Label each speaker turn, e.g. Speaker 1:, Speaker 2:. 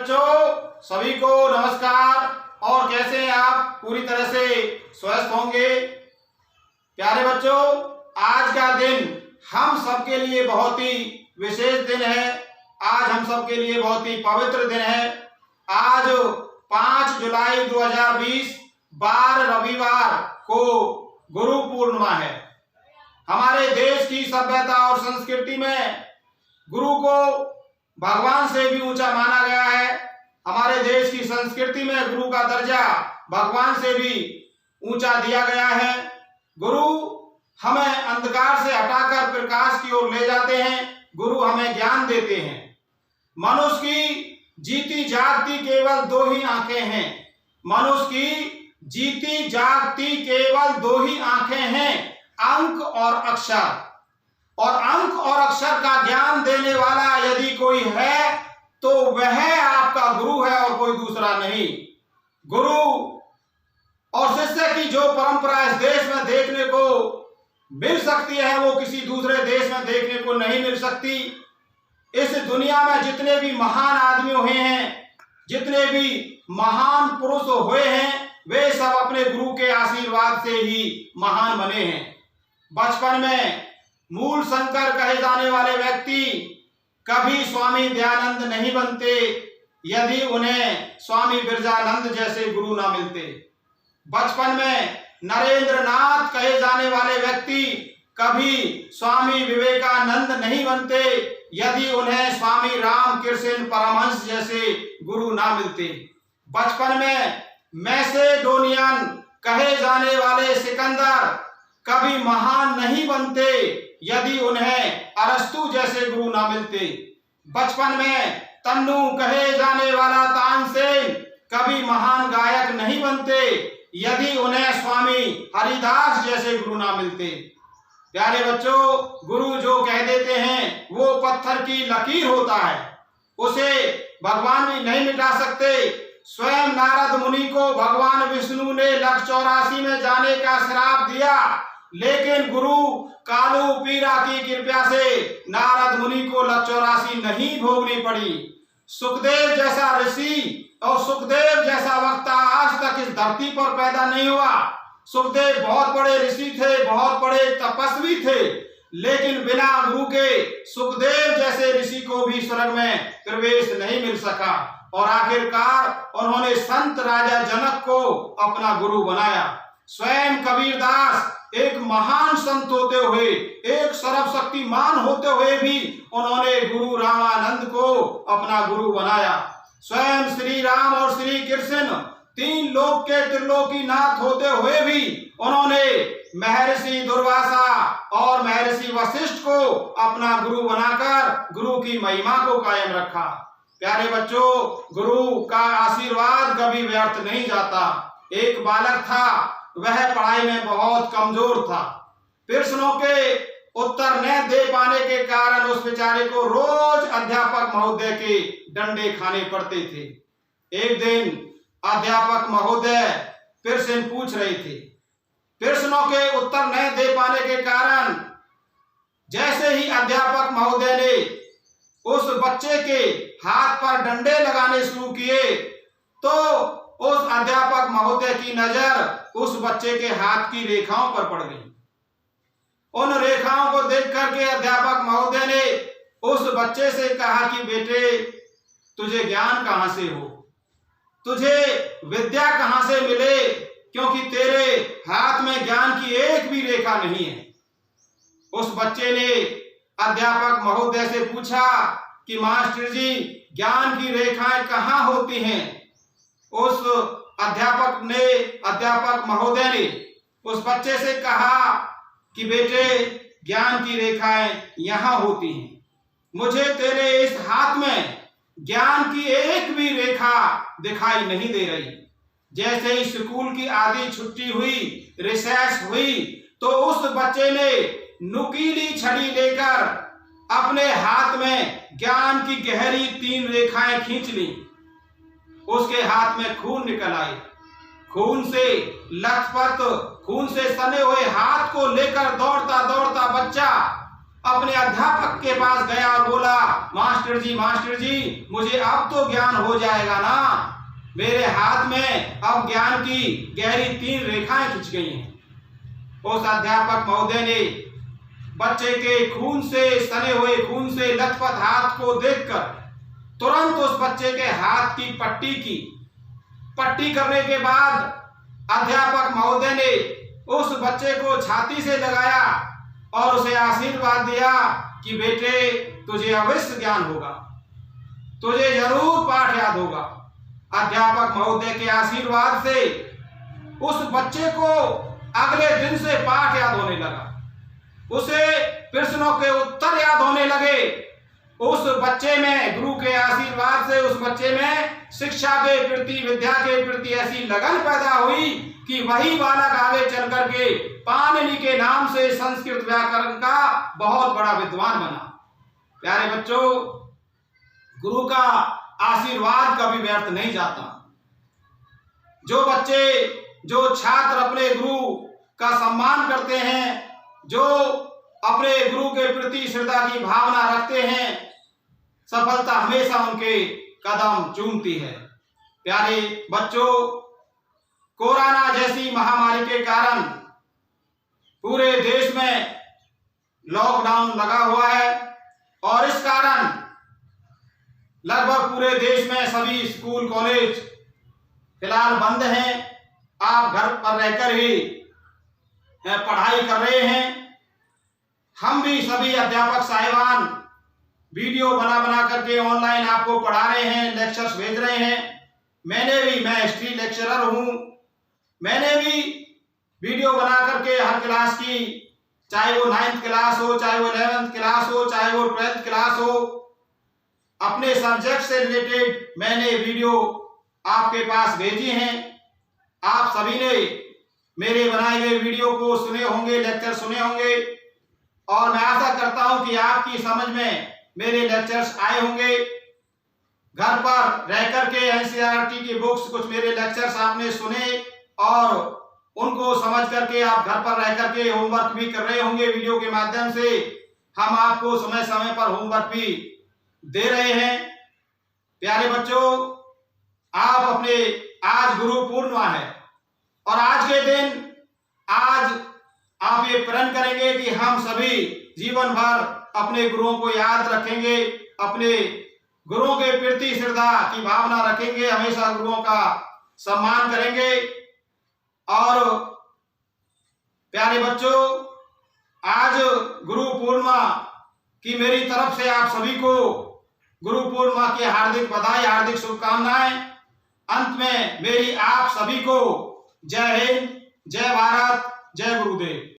Speaker 1: बच्चों, सभी को नमस्कार। और कैसे हैं आप? पूरी तरह से स्वस्थ होंगे। प्यारे बच्चों, आज का दिन हम सबके लिए बहुत ही विशेष दिन है। आज हम सबके लिए बहुत ही पवित्र दिन है। आज 5 जुलाई 2020 बार रविवार को गुरु पूर्णिमा है। हमारे देश की सभ्यता और संस्कृति में गुरु को भगवान से भी ऊंचा माना गया है। हमारे देश की संस्कृति में गुरु का दर्जा भगवान से भी ऊंचा दिया गया है। गुरु हमें अंधकार से हटाकर प्रकाश की ओर ले जाते हैं। गुरु हमें ज्ञान देते हैं। मनुष्य की जीती जागती केवल 2 ही आंखें हैं। मनुष्य की जीती जागती केवल 2 ही आंखें हैं, अंक और अक्षर। और अंक और अक्षर का ज्ञान देने वाला यदि कोई है तो वह आपका गुरु है और कोई दूसरा नहीं। गुरु और शिष्य की जो परंपरा इस देश में देखने को मिल सकती है वो किसी दूसरे देश में देखने को नहीं मिल सकती। इस दुनिया में जितने भी महान आदमी हुए हैं, जितने भी महान पुरुष हुए हैं, वे सब अपने गुरु के आशीर्वाद से ही महान बने हैं। बचपन में मूल शंकर कहे जाने वाले व्यक्ति कभी स्वामी दयानंद नहीं बनते यदि उन्हें स्वामी बिरजानंद जैसे गुरु ना मिलते। बचपन में नरेंद्र नाथ कहे जाने वाले व्यक्ति कभी स्वामी विवेकानंद नहीं बनते यदि उन्हें स्वामी रामकृष्ण परमहंस जैसे गुरु ना मिलते। बचपन में मैसेडोनियन कहे जाने वाले सिकंदर कभी महान नहीं बनते यदि उन्हें अरस्तु जैसे गुरु ना मिलते। बचपन में तन्नू कहे जाने वाला तानसेन कभी महान गायक नहीं बनते यदि उन्हें स्वामी हरिदास जैसे गुरु ना मिलते। प्यारे बच्चों, गुरु जो कह देते हैं वो पत्थर की लकीर होता है, उसे भगवान भी नहीं मिटा सकते। स्वयं नारद मुनि को भगवान विष्णु ने लक्ष्य 84 में जाने का श्राप दिया, लेकिन गुरु कालू पीरा की कृपा से नारद मुनि को लक्ष्य 84 नहीं भोगनी पड़ी। सुखदेव जैसा ऋषि और सुखदेव जैसा वक्ता आज तक इस धरती पर पैदा नहीं हुआ। सुखदेव बहुत बड़े ऋषि थे, बहुत बड़े तपस्वी थे, लेकिन बिना गुरु के सुखदेव जैसे ऋषि को भी स्वर्ग में प्रवेश नहीं मिल सका। और आखिरकार उन्होंने संत राजा जनक को अपना गुरु बनाया। स्वयं कबीरदास एक महान संत होते हुए, एक सर्वशक्तिमान होते हुए भी उन्होंने गुरु रामानंद को अपना गुरु बनाया। स्वयं श्री राम और श्री कृष्ण 3 लोक के त्रिलोकीनाथ होते हुए भी उन्होंने महर्षि दुर्वासा और महर्षि वशिष्ठ को अपना गुरु बनाकर गुरु की महिमा को कायम रखा। प्यारे बच्चों, गुरु का आशीर्वाद कभी व्यर्थ नहीं जाता। एक बालक था, वह पढ़ाई में बहुत कमजोर था। प्रश्नों के उत्तर न दे पाने के कारण उस बेचारे को रोज अध्यापक महोदय के डंडे खाने पड़ते थे। एक दिन अध्यापक महोदय प्रश्न पूछ रहे थे। प्रश्नों के उत्तर न दे पाने के कारण जैसे ही अध्यापक महोदय ने उस बच्चे के हाथ पर डंडे लगाने शुरू किए तो उस अध्यापक महोदय की नजर उस बच्चे के हाथ की रेखाओं पर पड़ गई। उन रेखाओं को देख करके अध्यापक महोदय ने उस बच्चे से कहा कि बेटे, तुझे ज्ञान कहां से हो, तुझे विद्या कहां से मिले, क्योंकि तेरे हाथ में ज्ञान की एक भी रेखा नहीं है। उस बच्चे ने अध्यापक महोदय से पूछा कि मास्टर जी, ज्ञान की रेखाएं कहां होती हैं? उस अध्यापक महोदय ने उस बच्चे से कहा कि बेटे, ज्ञान की रेखाएं यहां होती हैं। मुझे तेरे इस हाथ में ज्ञान की एक भी रेखा दिखाई नहीं दे रही। जैसे ही स्कूल की आधी छुट्टी हुई, रिसेस हुई, तो उस बच्चे ने नुकीली छड़ी लेकर अपने हाथ में ज्ञान की गहरी 3 रेखाएं खींच ली। उसके हाथ में खून निकल आए। खून से लथपथ, खून से सने हुए हाथ को लेकर दौड़ता दौड़ता बच्चा अपने अध्यापक के पास गया और बोला, मास्टर जी मुझे अब तो ज्ञान हो जाएगा ना, मेरे हाथ में अब ज्ञान की गहरी 3 रेखाएं खिंच गई हैं। उस अध्यापक महोदय ने बच्चे के खून से सने हुए, खून से लथपथ हाथ को देखकर तुरंत उस बच्चे के हाथ की पट्टी करने के बाद अध्यापक महोदय ने उस बच्चे को छाती से लगाया और उसे आशीर्वाद दिया कि बेटे तुझे अवश्य ज्ञान होगा, तुझे जरूर पाठ याद होगा। अध्यापक महोदय के आशीर्वाद से उस बच्चे को अगले दिन से पाठ याद होने लगा, उसे प्रश्नों के उत्तर याद होने लगे। उस बच्चे में, गुरु के आशीर्वाद से उस बच्चे में शिक्षा के प्रति, विद्या के प्रति ऐसी लगन पैदा हुई कि वही बालक आगे चल करके पाणिनि के नाम से संस्कृत व्याकरण का बहुत बड़ा विद्वान बना। प्यारे बच्चों, गुरु का आशीर्वाद कभी व्यर्थ नहीं जाता। जो बच्चे, जो छात्र अपने गुरु का सम्मान करते हैं, जो अपने गुरु के प्रति श्रद्धा की भावना रखते हैं, सफलता हमेशा उनके कदम चूमती है। प्यारे बच्चों, कोरोना जैसी महामारी के कारण पूरे देश में लॉकडाउन लगा हुआ है और इस कारण लगभग पूरे देश में सभी स्कूल कॉलेज फिलहाल बंद हैं। आप घर पर रहकर ही पढ़ाई कर रहे हैं। हम भी सभी अध्यापक साहिबान वीडियो बना करके ऑनलाइन आपको पढ़ा रहे हैं, लेक्चर्स भेज रहे हैं। मैं हिस्ट्री लेक्चरर हूं, मैंने भी वीडियो बना करके हर क्लास की, चाहे वो 9th क्लास हो, चाहे वो 11th क्लास हो, चाहे वो 12th क्लास हो, अपने सब्जेक्ट से रिलेटेड मैंने वीडियो आपके पास भेजी हैं। आप सभी ने मेरे बनाए गए वीडियो को सुने होंगे, लेक्चर सुने होंगे और मैं आशा करता हूं कि आपकी समझ में मेरे लेक्चर्स आए होंगे। घर पर रह करके एनसीईआरटी की बुक्स, कुछ मेरे लेक्चर्स आपने सुने और उनको समझ करके आप घर पर रह करके होमवर्क भी कर रहे होंगे। वीडियो के माध्यम से हम आपको समय समय पर होमवर्क भी दे रहे हैं। प्यारे बच्चों, आप अपने, आज गुरु पूर्णिमा है और आज के दिन आज आप ये प्रण करेंगे कि हम सभी जीवन भर अपने गुरुओं को याद रखेंगे, अपने गुरुओं के प्रति श्रद्धा की भावना रखेंगे, हमेशा गुरुओं का सम्मान करेंगे। और प्यारे बच्चों, आज गुरु पूर्णिमा की मेरी तरफ से आप सभी को गुरु पूर्णिमा की हार्दिक बधाई, हार्दिक शुभकामनाएं। अंत में मेरी आप सभी को जय हिंद, जय भारत, जय गुरुदेव।